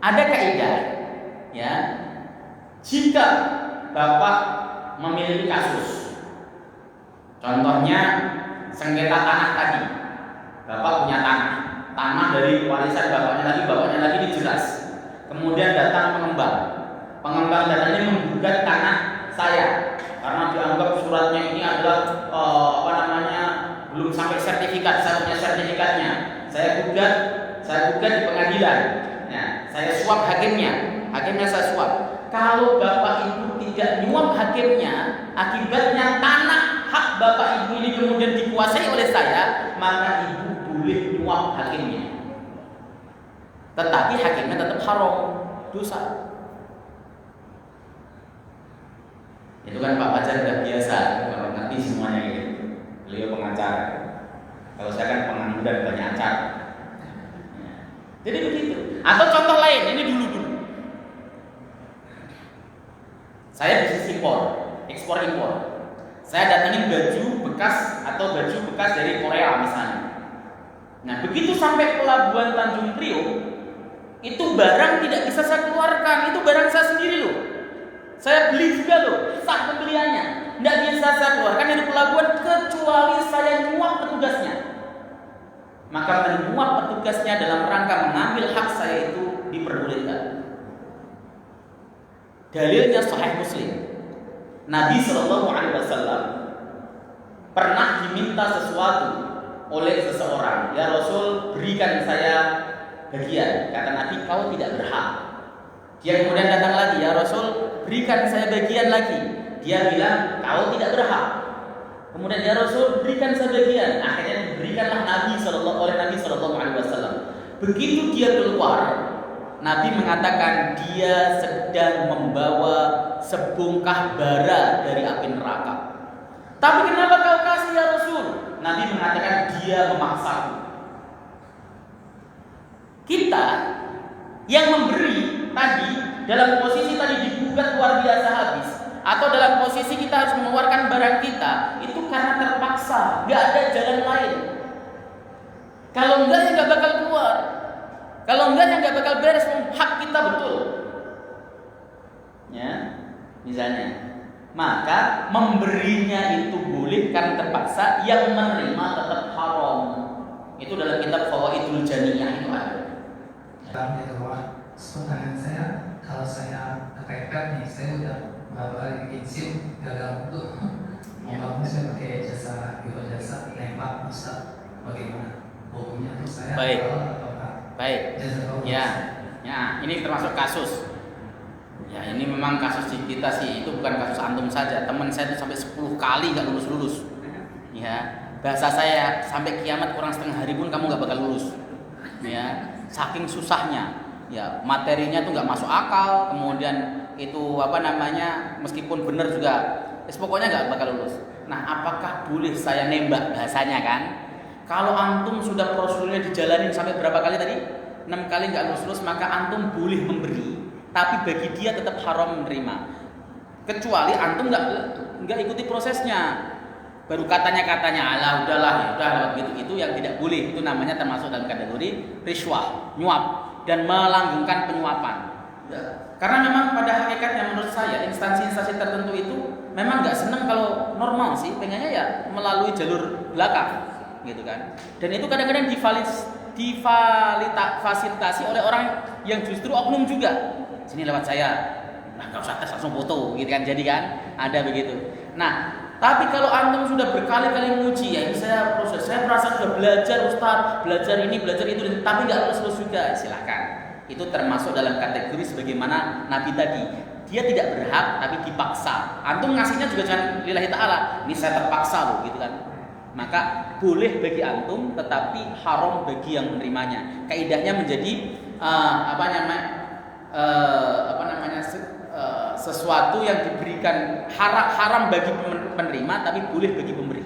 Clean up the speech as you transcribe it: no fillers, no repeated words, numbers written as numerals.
Ada kaidah, ya, jika Bapak memiliki kasus, contohnya sengketa tanah tadi, Bapak punya tanah dari warisan bapaknya lagi dijelas, kemudian datang pengembang datang ini menggugat tanah saya karena dianggap suratnya ini adalah belum sampai sertifikat, saya punya sertifikatnya, saya gugat di pengadilan. Nah, saya suap hakimnya saya suap. Kalau Bapak Ibu tidak nyuap hakimnya, akibatnya tanah hak Bapak Ibu ini kemudian dikuasai oleh saya, maka Ibu boleh nyuap hakimnya. Tetapi hakimnya tetap haram, dosa. Itu kan Pak Fajar udah biasa, kalau nanti semuanya ini. Beliau pengacara. Kalau saya kan pengangguran banyak acara. Jadi begitu. Atau contoh lain, ini dulu. Saya bisnis ekspor impor. Saya datangin baju bekas dari Korea misalnya. Nah, begitu sampai pelabuhan Tanjung Priok, itu barang tidak bisa saya keluarkan, itu barang saya sendiri loh. Saya beli juga loh, sah pembeliannya. Tidak bisa saya keluarkan dari pelabuhan kecuali saya nyuap petugasnya. Maka menyuap petugasnya dalam rangka mengambil hak saya itu diperbolehkan. Dalilnya Sahih Muslim. Nabi SAW pernah diminta sesuatu oleh seseorang. Ya Rasul, berikan saya bagian. Kata Nabi, kau tidak berhak. Dia kemudian datang lagi, ya Rasul, berikan saya bagian lagi. Dia bilang, kau tidak berhak. Kemudian ya Rasul, berikan saya bagian. Akhirnya diberikanlah oleh Nabi SAW. Begitu dia keluar, Nabi mengatakan dia sedang membawa sebongkah bara dari api neraka. Tapi kenapa kau kasih ya Rasul? Nabi mengatakan dia memaksaku. Kita yang memberi tadi dalam posisi tadi digugat luar biasa habis, atau dalam posisi kita harus mengeluarkan barang kita, itu karena terpaksa, nggak ada jalan lain. Kalau enggak ya nggak bakal keluar. Kalau enggak ya nggak bakal beres, hak kita betul. Ya, misalnya. Maka memberinya itu boleh karena terpaksa, yang menerima tetap haram. Itu dalam kitab Fawaidul Janiyah itu ada. Pertanyaan saya, kalau saya kepepet nih, saya udah beberapa kali bikin SIM gagal untuk mau saya pakai jasa nembak, Ustaz, bagaimana hukumnya tuh saya? Baik. Ya, ini termasuk kasus. Ya, ini memang kasus di kita sih, itu bukan kasus antum saja. Teman saya itu sampai 10 kali nggak lulus. Ya, bahasa saya sampai kiamat kurang setengah hari pun kamu nggak bakal lulus. Ya, saking susahnya. Ya, materinya tuh nggak masuk akal. Kemudian itu meskipun benar juga, pokoknya nggak bakal lulus. Nah, apakah boleh saya nembak bahasanya kan? Kalau antum sudah prosedurnya dijalanin sampai berapa kali tadi? 6 kali nggak lulus, maka antum boleh memberi. Tapi bagi dia tetap haram menerima. Kecuali antum nggak ikuti prosesnya. Baru katanya alah udahlah, gitu yang tidak boleh. Itu namanya termasuk dalam kategori riswah, nyuap dan melanggengkan penyuapan. Karena memang pada hakikatnya menurut saya instansi-instansi tertentu itu memang nggak senang kalau normal sih, pengennya ya melalui jalur belakang. Gitu kan. Dan itu kadang-kadang difasilitasi oleh orang yang justru oknum juga. Sini lewat saya. Nah, kalau usah tes langsung foto gitu kan. Jadi kan ada begitu. Nah, tapi kalau antum sudah berkali-kali menguji, ya ini saya proses, saya merasa sudah belajar Ustaz, belajar ini, belajar itu, tapi nggak lulus juga, silahkan. Itu termasuk dalam kategori sebagaimana Nabi tadi. Dia tidak berhak tapi dipaksa. Antum ngasihnya juga jangan lillahi ta'ala. Ini saya terpaksa loh gitu kan. Maka boleh bagi antum, tetapi haram bagi yang menerimanya. Kaidahnya menjadi sesuatu yang diberikan haram bagi penerima, tapi boleh bagi pemberi.